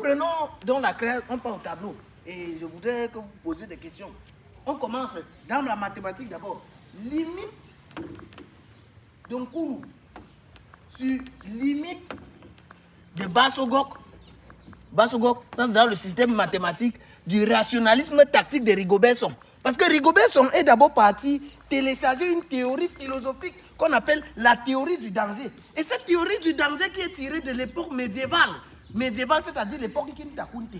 prenons donc la création, on part au tableau. Et je voudrais que vous posiez des questions. On commence dans la mathématique d'abord. Limite d'un Kourou sur limite de Bassogok. Bassogok, ça c'est dans le système mathématique du rationalisme tactique de Rigobert-Song. Parce que Rigobert-Song est d'abord parti télécharger une théorie philosophique qu'on appelle la théorie du danger. Et cette théorie du danger qui est tirée de l'époque médiévale. Médiévale, c'est-à-dire l'époque Kintakunte.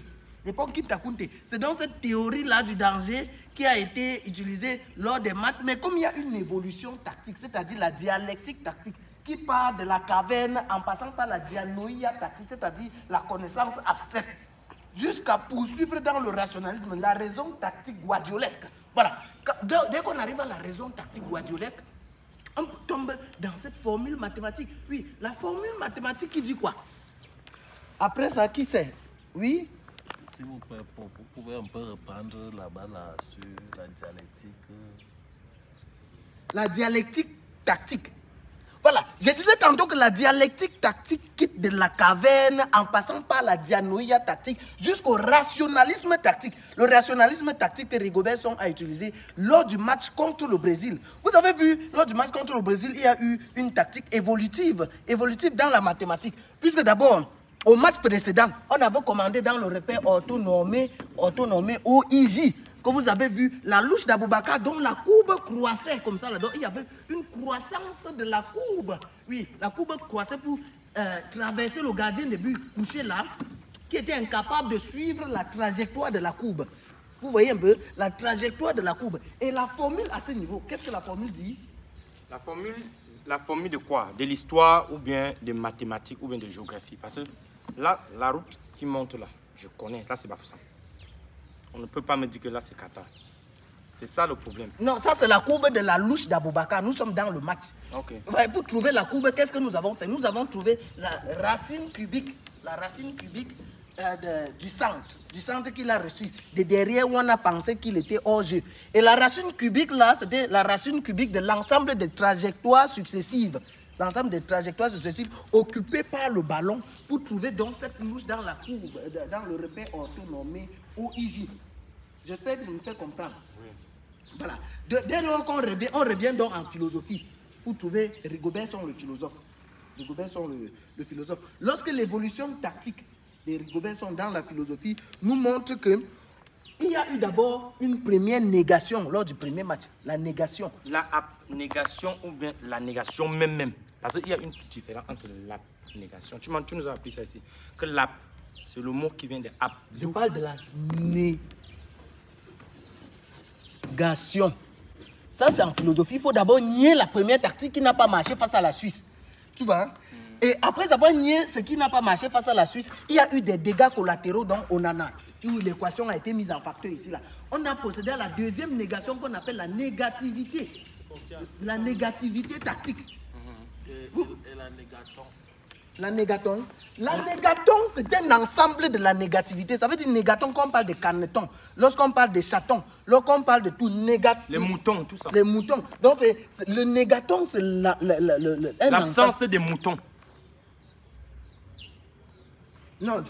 L'époque Kintakunte. C'est donc cette théorie-là du danger qui a été utilisée lors des matchs. Mais comme il y a une évolution tactique, c'est-à-dire la dialectique tactique, qui part de la caverne en passant par la dianoïa tactique, c'est-à-dire la connaissance abstraite, jusqu'à poursuivre dans le rationalisme la raison tactique guardiolesque. Voilà. Dès qu'on arrive à la raison tactique guardiolesque, on tombe dans cette formule mathématique. Oui, la formule mathématique qui dit quoi? Après ça, qui sait? Oui? S'il vous plaît, vous pouvez un peu reprendre là-bas là, sur la dialectique. La dialectique tactique. Voilà, je disais tantôt que la dialectique tactique quitte de la caverne en passant par la dianoïa tactique jusqu'au rationalisme tactique. Le rationalisme tactique que Rigobert-Song a utilisé lors du match contre le Brésil. Vous avez vu, lors du match contre le Brésil, il y a eu une tactique évolutive dans la mathématique. Puisque d'abord, au match précédent, on avait commandé dans le repère orthonormé OIJ, que vous avez vu, la louche d'Aboubacar, dont la courbe croissait comme ça. Donc, il y avait une croissance de la courbe. Oui, la courbe croissait pour traverser le gardien de but couché là, qui était incapable de suivre la trajectoire de la courbe. Vous voyez un peu la trajectoire de la courbe. Et la formule à ce niveau, qu'est-ce que la formule dit? La formule de quoi? De l'histoire ou bien de mathématiques ou bien de géographie? Parce que là, la route qui monte là, je connais, là c'est Bafoussam. On ne peut pas me dire que là c'est Qatar. C'est ça le problème. Non, ça c'est la courbe de la louche d'Aboubacar. Nous sommes dans le match. Ok. Ouais, pour trouver la courbe, qu'est-ce que nous avons fait? Nous avons trouvé la racine cubique du centre qu'il a reçu. De derrière où on a pensé qu'il était hors jeu. Et la racine cubique là, c'était la racine cubique de l'ensemble des trajectoires successives. L'ensemble des trajectoires successives occupées par le ballon pour trouver donc cette louche dans la courbe, dans le repère orthonormé OIJ. J'espère que vous me faites comprendre. Oui. Voilà. Dès lors qu'on revient, on revient donc en philosophie pour trouver Rigobert-Song le philosophe. Rigobert-Song le philosophe. Lorsque l'évolution tactique de Rigobert-Song dans la philosophie nous montre que il y a eu d'abord une première négation lors du premier match. La négation. La abnégation ou bien la négation même. Parce qu'il y a une différence entre l'abnégation. Tu nous as appris ça ici. Que l'ab, c'est le mot qui vient de ab. Je parle de la négation. Ça, c'est en philosophie. Il faut d'abord nier la première tactique qui n'a pas marché face à la Suisse. Tu vois? Et après avoir nié ce qui n'a pas marché face à la Suisse, il y a eu des dégâts collatéraux dans Onana, où l'équation a été mise en facteur ici. Là. On a procédé à la deuxième négation qu'on appelle la négativité. La négativité tactique. Et la négaton? La négaton. La négaton, c'est un ensemble de la négativité. Ça veut dire négaton quand on parle de canetons, lorsqu'on parle de chatons, lorsqu'on parle de tout négaton. Les moutons, tout ça. Les moutons. Donc, le négaton, c'est l'absence des moutons. Non,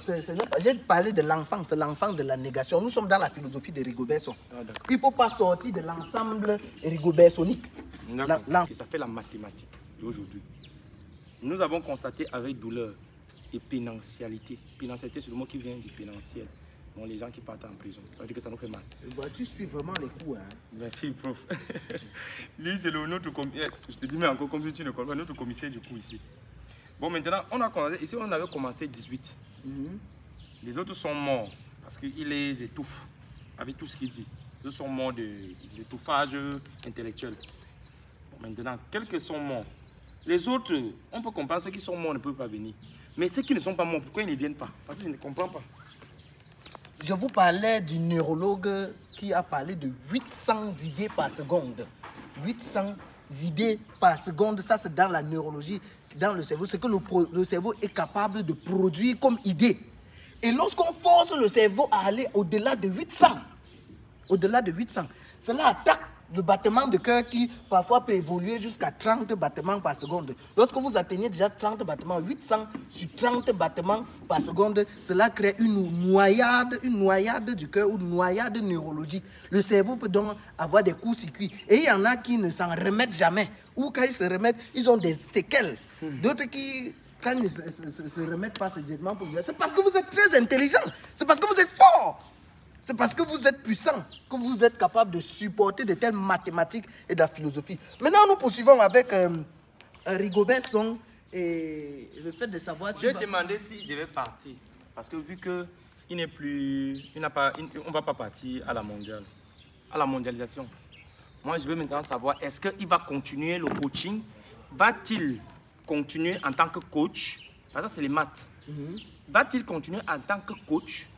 j'ai parlé de l'enfant, c'est l'enfant de la négation. Nous sommes dans la philosophie de Rigobert-Song. Il ne faut pas sortir de l'ensemble Rigobert-Sonique. Et ça fait la mathématique d'aujourd'hui. Nous avons constaté avec douleur et pénentialité. Pénentialité, c'est le mot qui vient du pénentiel. Bon, les gens qui partent en prison. Ça veut dire que ça nous fait mal. Tu suis vraiment les coups, hein? Merci, prof. Lui, c'est notre commissaire. Je te dis, mais encore comme si tu ne connais pas, notre commissaire du coup ici. Bon, maintenant, on a commencé. Ici, on avait commencé 18. Les autres sont morts parce qu'il les étouffe avec tout ce qu'il dit. Ils sont morts d'étouffage intellectuel. Bon, maintenant, quelques sont morts. Les autres, on peut comprendre, ceux qui sont morts ne peuvent pas venir. Mais ceux qui ne sont pas morts, pourquoi ils ne viennent pas? Parce que je ne comprends pas. Je vous parlais du neurologue qui a parlé de 800 idées par seconde. 800 idées par seconde, ça c'est dans la neurologie, dans le cerveau, c'est que le cerveau est capable de produire comme idée. Et lorsqu'on force le cerveau à aller au-delà de 800, cela attaque le battement de cœur qui parfois peut évoluer jusqu'à 30 battements par seconde. Lorsque vous atteignez déjà 30 battements, 800 sur 30 battements par seconde, cela crée une noyade du cœur ou une noyade neurologique. Le cerveau peut donc avoir des courts-circuits. Et il y en a qui ne s'en remettent jamais. Ou quand ils se remettent, ils ont des séquelles. D'autres qui, quand ils ne se remettent pas, c'est directement pour vous. C'est parce que vous êtes très intelligent. C'est parce que vous êtes fort. C'est parce que vous êtes puissant que vous êtes capable de supporter de telles mathématiques et de la philosophie. Maintenant, nous poursuivons avec Rigobert Song et le fait de savoir si... J'ai demandé s'il devait partir. Parce que vu qu'il n'est plus... on ne va pas partir à la mondiale, à la mondialisation. Moi, je veux maintenant savoir, est-ce qu'il va continuer le coaching? Va-t-il continuer en tant que coach? Parce que ça, c'est les maths. Va-t-il continuer en tant que coach?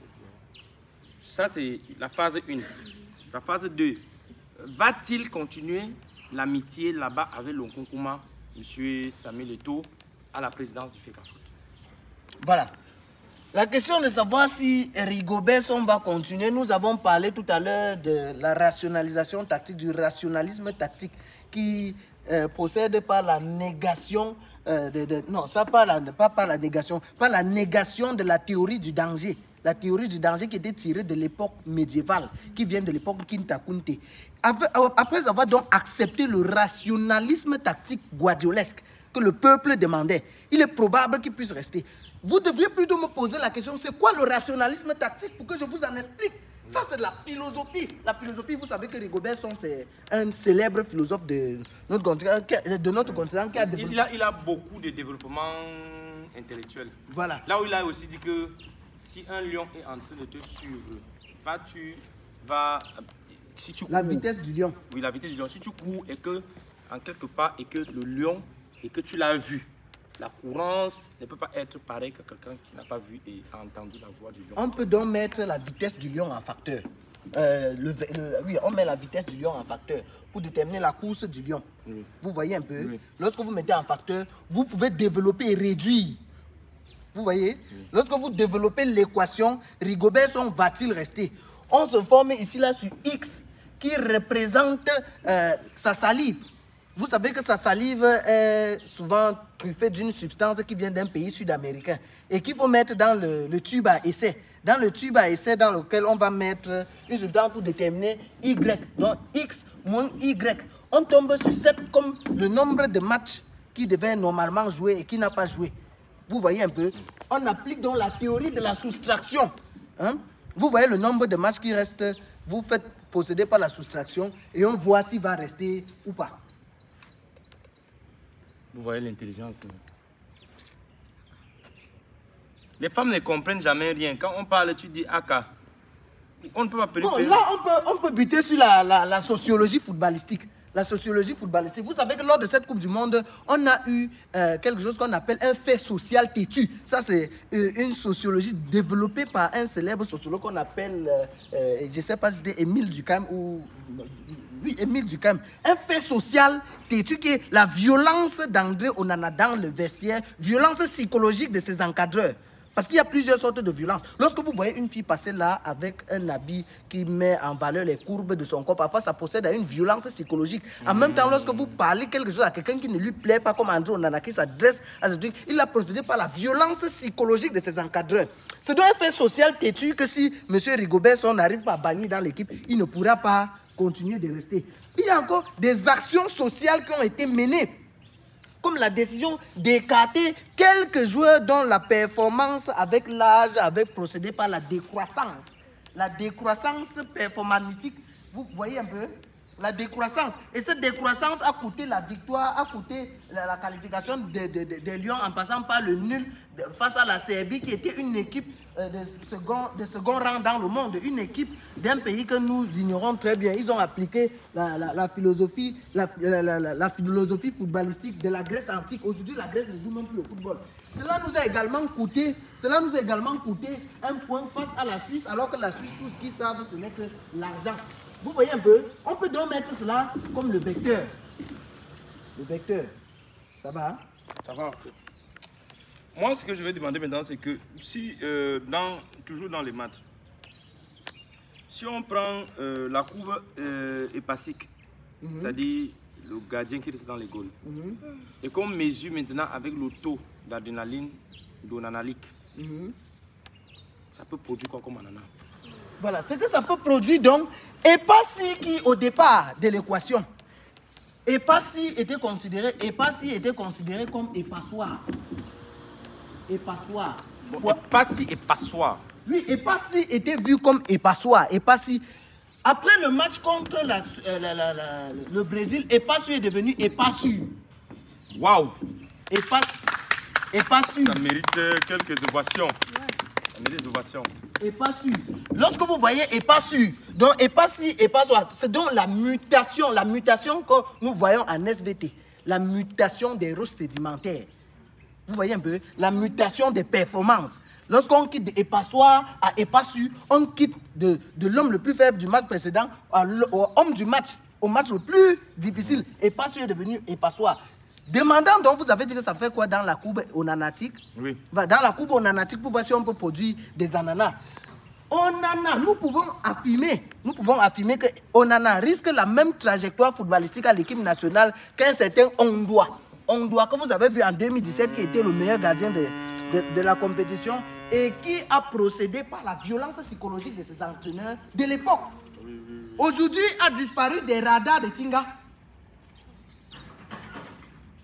Ça, c'est la phase 1. La phase 2. Va-t-il continuer l'amitié là-bas avec l'Onkonkuma, M. Samuel Eto'o, à la présidence du FECAFOOT? Voilà. La question de savoir si Rigobert Song va continuer, nous avons parlé tout à l'heure de la rationalisation tactique, du rationalisme tactique qui procède par la négation, non, ça pas par la négation, par la négation de la théorie du danger. La théorie du danger qui était tirée de l'époque médiévale, qui vient de l'époque Kinta-Kunte. Après avoir donc accepté le rationalisme tactique guardiolesque que le peuple demandait, il est probable qu'il puisse rester. Vous devriez plutôt me poser la question, c'est quoi le rationalisme tactique pour que je vous en explique? Ça, c'est de la philosophie. La philosophie, vous savez que Rigobert Song, c'est un célèbre philosophe de notre continent. Qui a développé... il a beaucoup de développement intellectuel. Voilà. Là où il a aussi dit que si un lion est en train de te suivre, si tu cours, la vitesse du lion. Oui, la vitesse du lion. Si tu cours et que, en quelque part, et que le lion, et que tu l'as vu, la courance ne peut pas être pareille que quelqu'un qui n'a pas vu et a entendu la voix du lion. On peut donc mettre la vitesse du lion en facteur. Oui, on met la vitesse du lion en facteur pour déterminer la course du lion. Oui. Vous voyez un peu? Oui. Lorsque vous mettez en facteur, vous pouvez développer et réduire. Vous voyez? Oui. Lorsque vous développez l'équation, Rigobert Song va-t-il rester? On se forme ici là sur X qui représente sa salive. Vous savez que sa salive est souvent truffée d'une substance qui vient d'un pays sud-américain et qu'il faut mettre dans le tube à essai. Dans le tube à essai dans lequel on va mettre une substance pour déterminer Y. Donc X moins Y. On tombe sur 7 comme le nombre de matchs qui devait normalement jouer et qui n'a pas joué. Vous voyez un peu? On applique donc la théorie de la soustraction. Hein? Vous voyez le nombre de matchs qui restent, vous faites procéder par la soustraction et on voit s'il va rester ou pas. Vous voyez l'intelligence. Les femmes ne comprennent jamais rien. Quand on parle, tu dis Aka. On ne peut pas bon, là, on peut buter sur la sociologie footballistique. La sociologie footballistique. Vous savez que lors de cette Coupe du Monde, on a eu quelque chose qu'on appelle un fait social têtu. Ça, c'est une sociologie développée par un célèbre sociologue qu'on appelle, je ne sais pas si c'était Émile Durkheim ou... Oui, Émile Durkheim. Un fait social têtu qui est la violence d'André Onana dans le vestiaire, violence psychologique de ses encadreurs. Parce qu'il y a plusieurs sortes de violences. Lorsque vous voyez une fille passer là avec un habit qui met en valeur les courbes de son corps, parfois ça procède à une violence psychologique. En même temps, lorsque vous parlez quelque chose à quelqu'un qui ne lui plaît pas, comme André Onana qui s'adresse à ce truc, il a procédé par la violence psychologique de ses encadreurs. C'est donc un fait social têtu que si M. Rigobert Song n'arrive pas à bannir dans l'équipe, il ne pourra pas continuer de rester. Il y a encore des actions sociales qui ont été menées, comme la décision d'écarter quelques joueurs dont la performance avec l'âge avait procédé par la décroissance. La décroissance performatique, vous voyez un peu? La décroissance. Et cette décroissance a coûté la victoire, a coûté la qualification des Lions en passant par le nul face à la Serbie qui était une équipe de second rang dans le monde, une équipe d'un pays que nous ignorons très bien. Ils ont appliqué la philosophie footballistique de la Grèce antique. Aujourd'hui, la Grèce ne joue même plus au football. Cela nous a également coûté un point face à la Suisse, alors que la Suisse, tout ce qu'ils savent, ce n'est que l'argent. Vous voyez un peu? On peut donc mettre cela comme le vecteur. Le vecteur. Ça va? Ça va. Moi, ce que je vais demander maintenant, c'est que si, toujours dans les maths, si on prend la courbe hépatique c'est-à-dire le gardien qui reste dans les goals. Et qu'on mesure maintenant avec le taux d'adrénaline, d'onanalique, ça peut produire quoi comme ananas? Voilà, ce que ça peut produire donc, et pas si qui au départ de l'équation, et pas si était considéré comme épassoir. Épassoir. Bon, pas si épassoir. Oui, et pas si était vu comme épassoir. Et pas si. Après le match contre le Brésil, Epassu est devenu Epassu. Waouh! Epassu. Ça mérite quelques ovations. Ça mérite des ovations. Epassu. Lorsque vous voyez Epassu, donc Epassi, Epassoir, c'est donc la mutation que nous voyons en SVT. La mutation des roches sédimentaires. Vous voyez un peu? La mutation des performances. Lorsqu'on quitte de Epassoir à Epassu, on quitte de l'homme le plus faible du match précédent au homme du match, au match le plus difficile. Epassu est devenu Epassoir. Demandant donc, vous avez dit que ça fait quoi dans la courbe onanatique? Oui. Dans la courbe onanatique, pour voir si on peut produire des ananas. Onana, nous pouvons affirmer que Onana risque la même trajectoire footballistique à l'équipe nationale qu'un certain Ondoa. Ondoa, que vous avez vu en 2017, qui était le meilleur gardien de la compétition et qui a procédé par la violence psychologique de ses entraîneurs de l'époque. Aujourd'hui, a disparu des radars de Tinga.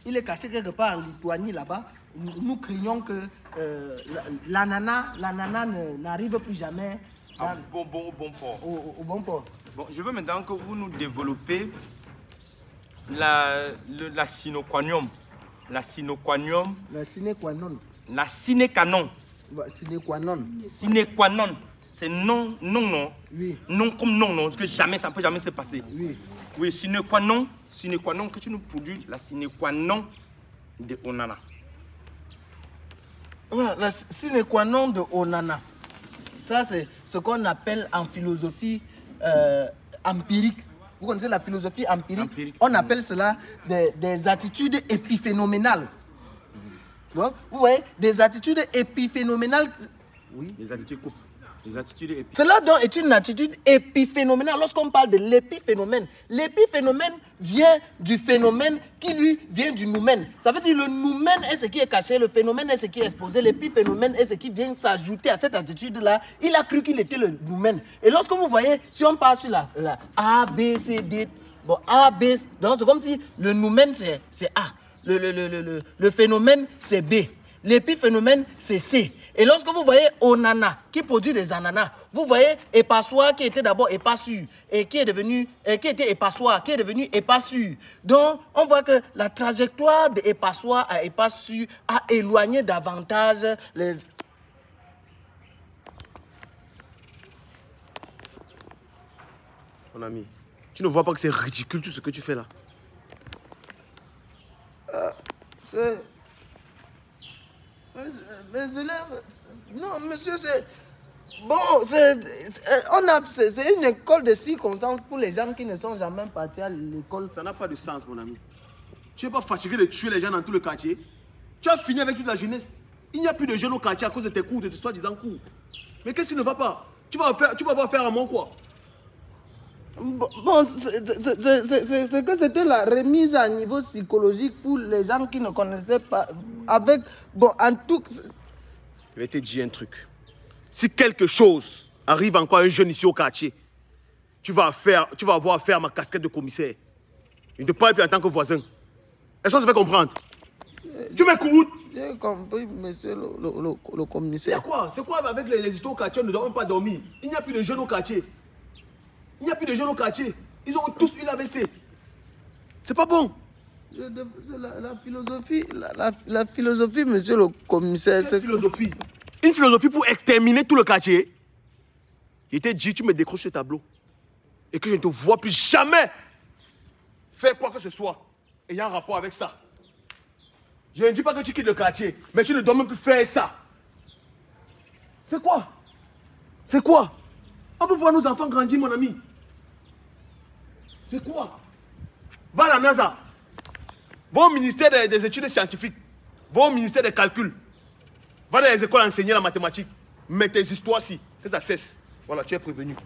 Il est caché quelque part en Lituanie là-bas. Nous craignons que l'ananas n'arrive plus jamais Au bon port. Au bon port. Bon, je veux maintenant que vous nous développez la sinoquanium. La sinoquanium. La sine qua non. La sine-canon. Sine qua non. Sine-qua-non. C'est non. Oui. Non comme non, parce que jamais, ça ne peut jamais se passer. Oui. Oui, sine-qua-non, que tu nous produis la sine-qua-non de Onana. La sine qua non de Onana. Ça, c'est ce qu'on appelle en philosophie empirique. Vous connaissez la philosophie empirique? On appelle cela des attitudes épiphénoménales. Donc, vous voyez, des attitudes épiphénoménales. Oui. Les attitudes coupes. Les attitudes épiphénoménales. Cela donc est une attitude épiphénoménale. Lorsqu'on parle de l'épiphénomène vient du phénomène qui lui vient du noumène. Ça veut dire le noumène est ce qui est caché, le phénomène est ce qui est exposé, l'épiphénomène est ce qui vient s'ajouter à cette attitude-là. Il a cru qu'il était le noumène. Et lorsque vous voyez, si on part sur la A, B, C, D, bon, A, B, donc c'est comme si le noumène c'est A, le phénomène c'est B, l'épiphénomène c'est C. Et lorsque vous voyez Onana qui produit des ananas, vous voyez Epassoir qui était d'abord Epassu et qui était Epassoir, qui est devenu Epassu. Donc on voit que la trajectoire de Epassoir à Epassu a éloigné davantage les... Mon ami, tu ne vois pas que c'est ridicule tout ce que tu fais là? Non, monsieur, c'est... Bon, c'est une école de circonstances pour les gens qui ne sont jamais partis à l'école. Ça n'a pas de sens, mon ami. Tu n'es pas fatigué de tuer les gens dans tout le quartier? Tu as fini avec toute la jeunesse. Il n'y a plus de jeunes au quartier à cause de tes cours, de tes soi-disant cours. Mais qu'est-ce qui ne va pas? Tu vas avoir affaire à moi quoi? Bon, c'est que c'était la remise à niveau psychologique pour les gens qui ne connaissaient pas. Avec, bon, en tout... Je vais te dire un truc. Si quelque chose arrive encore à un jeune ici au quartier, tu vas avoir affaire à ma casquette de commissaire. Je ne te parle plus en tant que voisin. Est-ce que ça fait comprendre? Tu m'écoutes? J'ai compris, monsieur le commissaire. C'est quoi avec les histoires au quartier? On ne doit même pas dormir. Il n'y a plus de jeunes au quartier. Il n'y a plus de jeunes au quartier. Ils ont tous eu l'AVC. C'est pas bon. C'est la philosophie, monsieur le commissaire. Quelle philosophie? Une philosophie pour exterminer tout le quartier. Je t'ai dit, tu me décroches ce tableau. Et que je ne te vois plus jamais faire quoi que ce soit ayant rapport avec ça. Je ne dis pas que tu quittes le quartier, mais tu ne dois même plus faire ça. C'est quoi? C'est quoi? On peut voir nos enfants grandir, mon ami. C'est quoi? Va à la NASA. Va au ministère des études scientifiques. Va au ministère des calculs. Va dans les écoles enseigner la mathématique. Mets tes histoires-ci. Que ça cesse. Voilà, tu es prévenu.